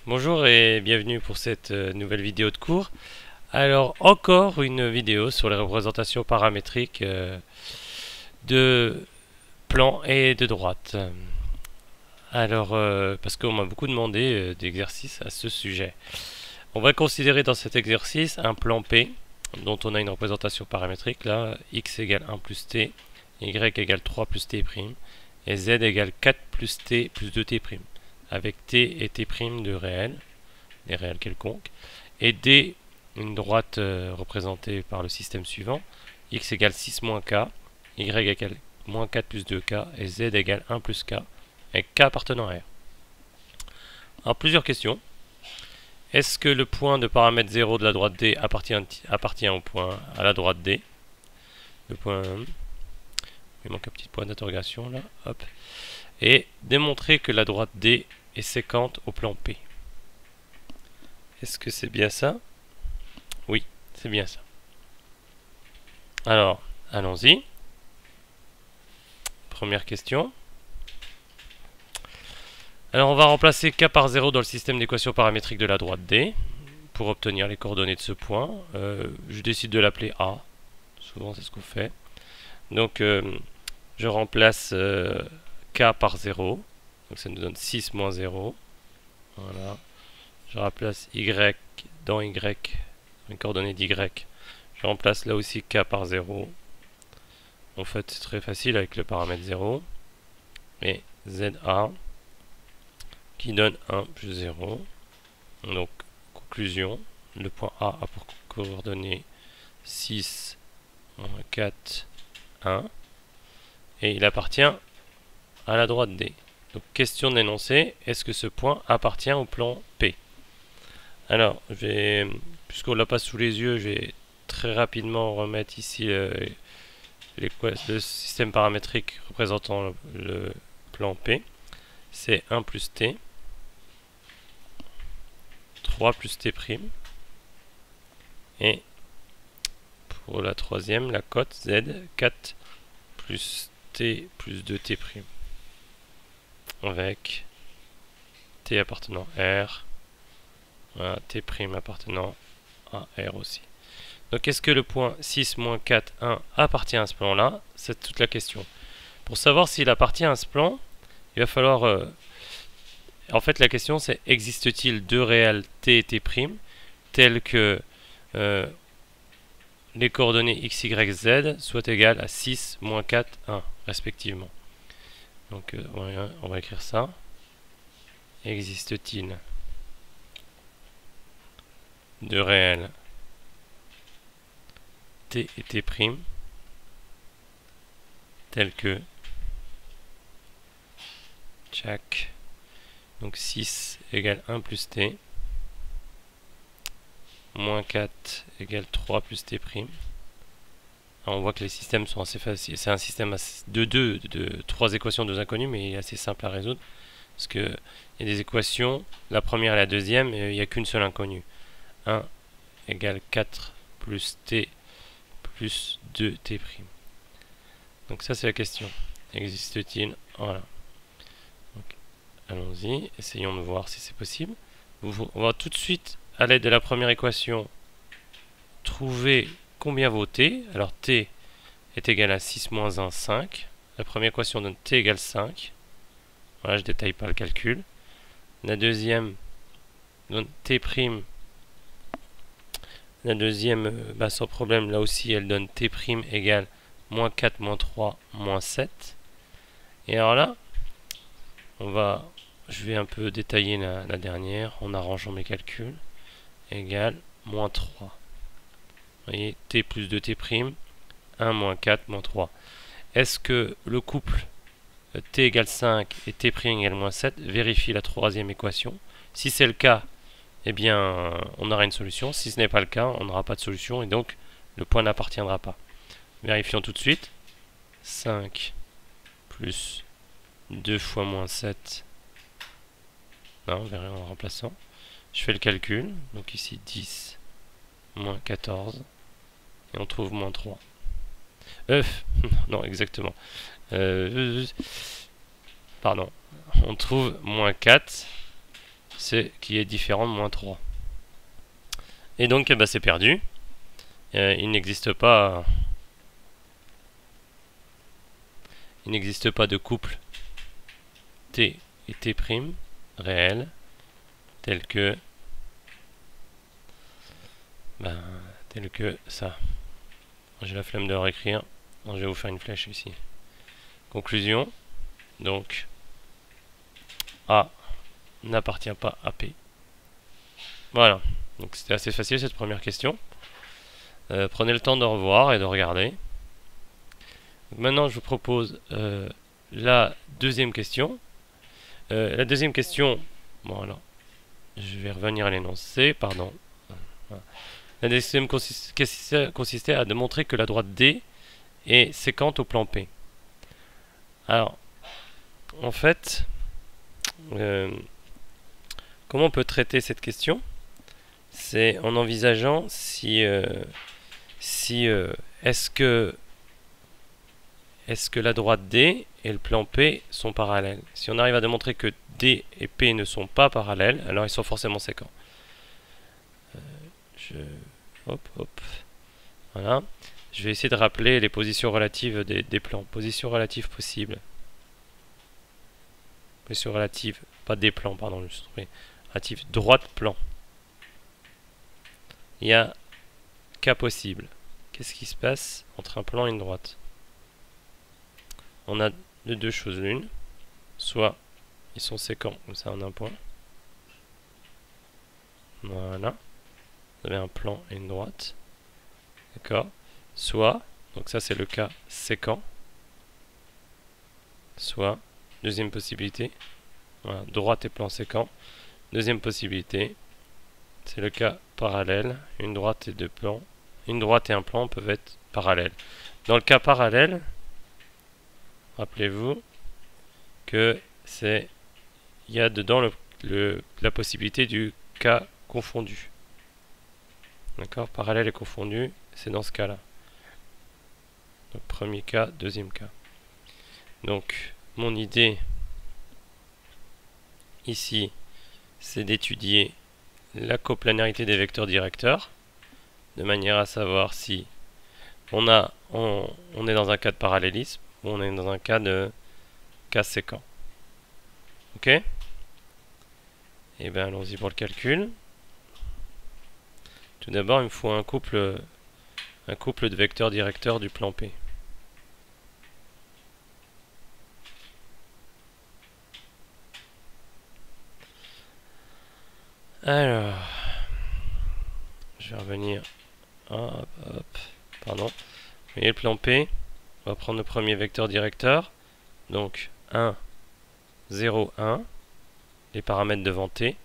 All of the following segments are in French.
Bonjour et bienvenue pour cette nouvelle vidéo de cours. Alors encore une vidéo sur les représentations paramétriques de plan et de droite. Alors parce qu'on m'a beaucoup demandé d'exercices à ce sujet. On va considérer dans cet exercice un plan P dont on a une représentation paramétrique là, x égale 1 plus t, y égale 3 plus t', et z égale 4 plus t plus 2t', avec t et t' de réels, des réels quelconques, et d, une droite représentée par le système suivant, x égale 6 moins k, y égale moins 4 plus 2k, et z égale 1 plus k, avec k appartenant à R. Alors plusieurs questions. Est-ce que le point de paramètre 0 de la droite D appartient au point à la droite D? Le point... Il manque un petit point d'interrogation là. Hop. Et démontrer que la droite D est séquente au plan P. Est-ce que c'est bien ça? Oui, c'est bien ça. Alors, allons-y. Première question. Alors on va remplacer k par 0 dans le système d'équation paramétrique de la droite D pour obtenir les coordonnées de ce point. Je décide de l'appeler A. Souvent c'est ce qu'on fait. Donc je remplace k par 0. Donc ça nous donne 6 moins 0. Voilà. Je remplace y dans y, les coordonnées d'y. Je remplace là aussi k par 0. En fait c'est très facile avec le paramètre 0. Et za qui donne 1 plus 0. Donc, conclusion, le point A a pour coordonnées 6, 4, 1. Et il appartient à la droite D. Donc, question d'énoncer, est-ce que ce point appartient au plan P? Alors, puisqu'on ne l'a pas sous les yeux, je vais très rapidement remettre ici le système paramétrique représentant le plan P. C'est 1 plus T. 3 plus t', et pour la troisième, la cote z, 4 plus t plus 2t', avec t appartenant à R, voilà, t' appartenant à R aussi. Donc est-ce que le point 6 moins 4, 1 appartient à ce plan-là? C'est toute la question. Pour savoir s'il appartient à ce plan, il va falloir... en fait, la question c'est, existe-t-il deux réels t et t' tels que les coordonnées x, y, z soient égales à 6, moins 4, 1, respectivement. Donc on va écrire ça. Existe-t-il de réels t et t' tels que tchac, donc 6 égale 1 plus t, moins 4 égale 3 plus t'. Alors on voit que les systèmes sont assez faciles. C'est un système de 3 équations, 2 inconnues, mais il est assez simple à résoudre. Parce qu'il y a des équations, la première et la deuxième, et il n'y a qu'une seule inconnue. 1 égale 4 plus t plus 2t'. Donc ça c'est la question. Existe-t-il? Voilà. Allons-y, essayons de voir si c'est possible. On va tout de suite, à l'aide de la première équation, trouver combien vaut t. Alors t est égal à 6 moins 1, 5. La première équation donne t égale 5. Voilà, je ne détaille pas le calcul. La deuxième donne t'. La deuxième, sans problème, là aussi, elle donne t' égale moins 4, moins 3, moins 7. Et alors là, je vais un peu détailler la dernière en arrangeant mes calculs. Égale moins 3. Vous voyez, t plus 2t', 1 moins 4 moins 3. Est-ce que le couple t égale 5 et t' égale moins 7 vérifie la troisième équation? Si c'est le cas, eh bien, on aura une solution. Si ce n'est pas le cas, on n'aura pas de solution et donc le point n'appartiendra pas. Vérifions tout de suite. 5 plus 2 fois moins 7. Non, on verra en remplaçant. Je fais le calcul. Donc ici 10 moins 14. Et on trouve moins 3. Non, exactement. Pardon. On trouve moins 4. qui est différent de moins 3. Et donc bah, c'est perdu. Il n'existe pas de couple T et T' réel tel que ça. J'ai la flemme de le réécrire. Je vais vous faire une flèche ici. Conclusion. Donc A n'appartient pas à P. Voilà. Donc c'était assez facile cette première question. Prenez le temps de revoir et de regarder. Donc maintenant je vous propose la deuxième question. La deuxième question, bon alors, je vais revenir à l'énoncé, pardon. Voilà. La deuxième consistait à démontrer que la droite D est séquente au plan P. Alors, en fait, comment on peut traiter cette question? C'est en envisageant si est-ce que la droite D et le plan P sont parallèles. Si on arrive à démontrer que D et P ne sont pas parallèles, alors ils sont forcément séquents. Voilà. Je vais essayer de rappeler les positions relatives des plans. Position relative possible. Position relative, pas des plans, pardon, je me suis trompé. Relative droite plan. Il y a cas possible. Qu'est-ce qui se passe entre un plan et une droite? On a de deux choses l'une. Soit ils sont séquents, comme ça on a un point. Voilà. Vous avez un plan et une droite. D'accord. Soit, donc ça c'est le cas séquent. Soit, deuxième possibilité. Voilà, droite et plan séquent. Deuxième possibilité, c'est le cas parallèle. Une droite et deux plans. Une droite et un plan peuvent être parallèles. Dans le cas parallèle, rappelez-vous que il y a dedans la possibilité du cas confondu. D'accord, parallèle et confondu, c'est dans ce cas-là. Donc premier cas, deuxième cas. Donc mon idée ici, c'est d'étudier la coplanarité des vecteurs directeurs, de manière à savoir si on est dans un cas de parallélisme ou on est dans un cas de cas séquent. Ok? Et bien allons-y pour le calcul. Tout d'abord, il me faut un couple de vecteurs directeurs du plan P. Alors, je vais revenir. Hop, pardon. Vous voyez le plan P. On va prendre le premier vecteur directeur. Donc 1, 0, 1. Les paramètres devant T.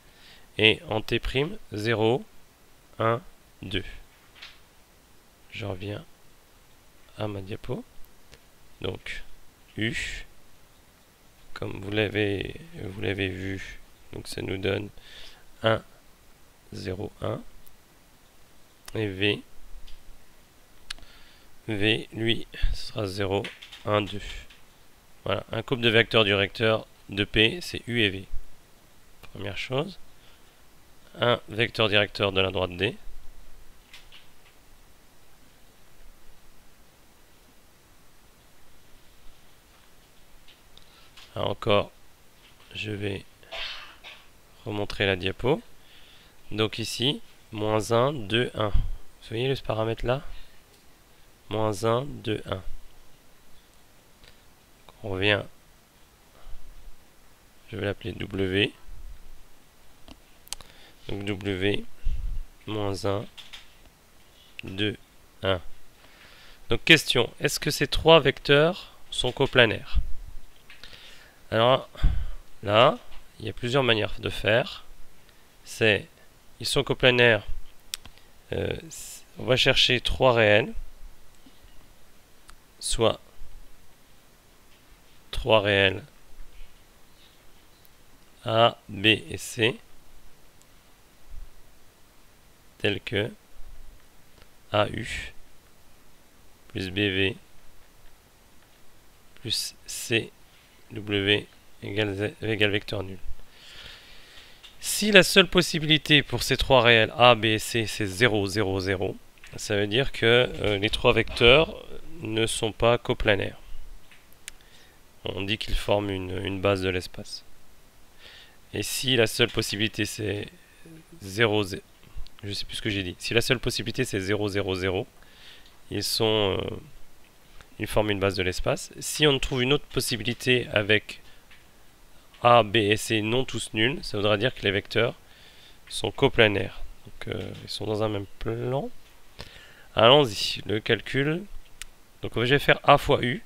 Et en T', 0, 1, 2. Je reviens à ma diapo. Donc U, comme vous l'avez vu, donc ça nous donne 1, 0, 1. Et V, lui, ce sera 0, 1, 2. Voilà, un couple de vecteurs directeurs de P, c'est U et V. Première chose. Un vecteur directeur de la droite D. Alors encore, je vais remontrer la diapo. Donc ici, moins 1, 2, 1. Vous voyez ce paramètre là? Moins 1, 2, 1. On revient. Je vais l'appeler W. Donc W, moins 1, 2, 1. Donc question, est-ce que ces trois vecteurs sont coplanaires? Alors là, il y a plusieurs manières de faire. Ils sont coplanaires. On va chercher trois réels. Soit trois réels A, B et C, tels que AU plus BV plus CW égale vecteur nul. Si la seule possibilité pour ces trois réels A, B et C, c'est 0, 0, 0, ça veut dire que les trois vecteurs ne sont pas coplanaires. On dit qu'ils forment une base de l'espace. Et si la seule possibilité c'est 0, 0, je sais plus ce que j'ai dit. Si la seule possibilité c'est 0, 0, 0, ils forment une base de l'espace. Si on trouve une autre possibilité avec A, B et C non tous nuls, ça voudra dire que les vecteurs sont coplanaires. Donc ils sont dans un même plan. Allons-y, le calcul. Donc je vais faire A fois U,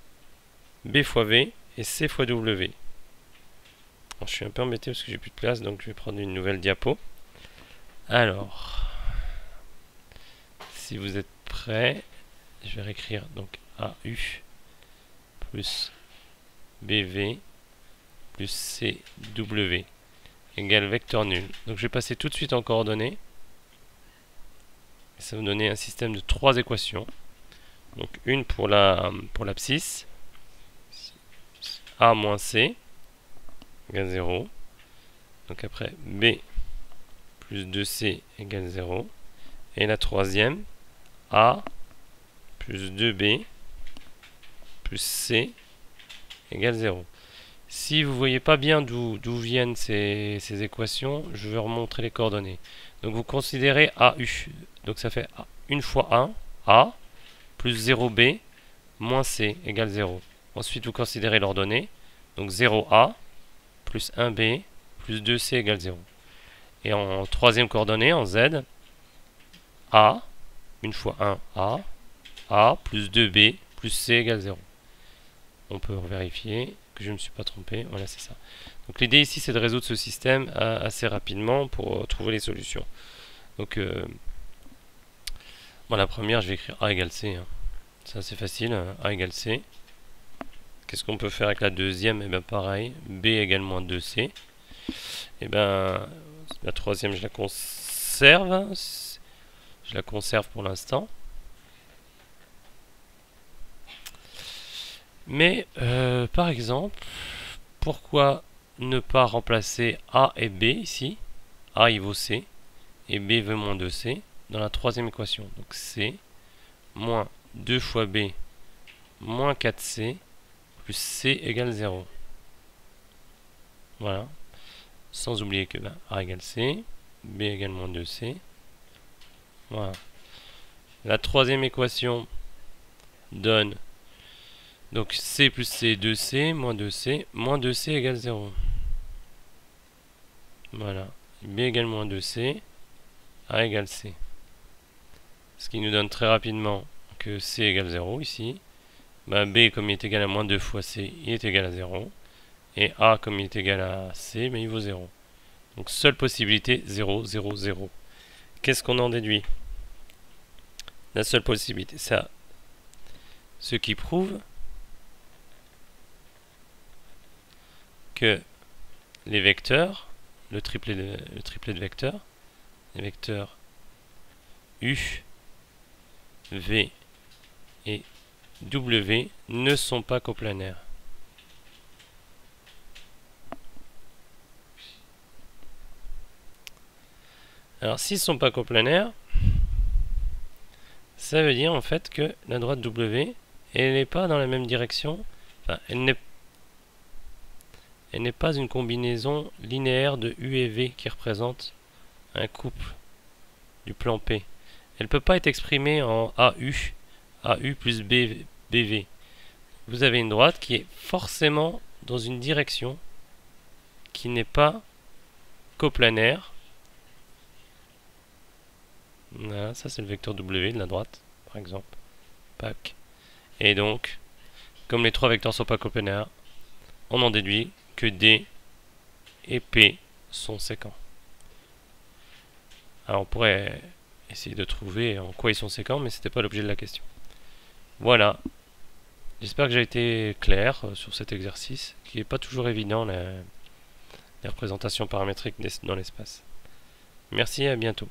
B fois V et C fois W. Alors, je suis un peu embêté parce que j'ai plus de place, donc je vais prendre une nouvelle diapo. Alors, si vous êtes prêts, je vais réécrire donc AU plus BV plus CW égale vecteur nul. Donc je vais passer tout de suite en coordonnées. Ça va me donner un système de 3 équations. Donc une pour l'abscisse, A moins C égale 0. Donc après B plus 2C égale 0. Et la troisième, A plus 2B plus C égale 0. Si vous ne voyez pas bien d'où viennent ces équations, je vais remontrer les coordonnées. Donc vous considérez AU. Donc ça fait 1 fois 1, A, plus 0B, moins C égale 0. Ensuite vous considérez l'ordonnée. Donc 0A, plus 1B, plus 2C égale 0. Et en troisième coordonnée, en Z, A, 1 fois 1, A, plus 2B, plus C égale 0. On peut vérifier que je ne me suis pas trompé. Voilà, c'est ça. Donc l'idée ici, c'est de résoudre ce système assez rapidement pour trouver les solutions. Donc, bon, la première, je vais écrire A égale C. Hein. Ça, c'est facile. Hein. A égale C. Qu'est-ce qu'on peut faire avec la deuxième? Et bien pareil. B égale moins 2C. Et bien, la troisième, je la conserve. Je la conserve pour l'instant. Mais, par exemple, pourquoi ne pas remplacer A et B ici? A il vaut C et B veut moins 2C dans la troisième équation. Donc C moins 2 fois B moins 4C plus C égale 0. Voilà. Sans oublier que A égale C, B égale moins 2C. Voilà. La troisième équation donne donc C plus C, 2C, moins 2C égale 0. Voilà. B égale moins 2C, A égale C. Ce qui nous donne très rapidement que C égale 0 ici. B comme il est égal à moins 2 fois C, il est égal à 0. Et A comme il est égal à C, mais il vaut 0. Donc seule possibilité 0, 0, 0. Qu'est-ce qu'on en déduit? La seule possibilité, ça. Ce qui prouve que les vecteurs, le triplet de vecteurs, les vecteurs U, V et W ne sont pas coplanaires. Alors s'ils ne sont pas coplanaires, ça veut dire en fait que la droite W, elle n'est pas dans la même direction, enfin elle n'est pas une combinaison linéaire de U et V qui représente un couple du plan P. Elle ne peut pas être exprimée en AU plus BV. Vous avez une droite qui est forcément dans une direction qui n'est pas coplanaire. Voilà, ça c'est le vecteur W de la droite, par exemple. Pac. Et donc, comme les trois vecteurs ne sont pas coplanaires, on en déduit que D et P sont séquents. Alors on pourrait essayer de trouver en quoi ils sont séquents, mais c'était pas l'objet de la question. Voilà. J'espère que j'ai été clair sur cet exercice, qui n'est pas toujours évident, les représentations paramétriques dans l'espace. Merci et à bientôt.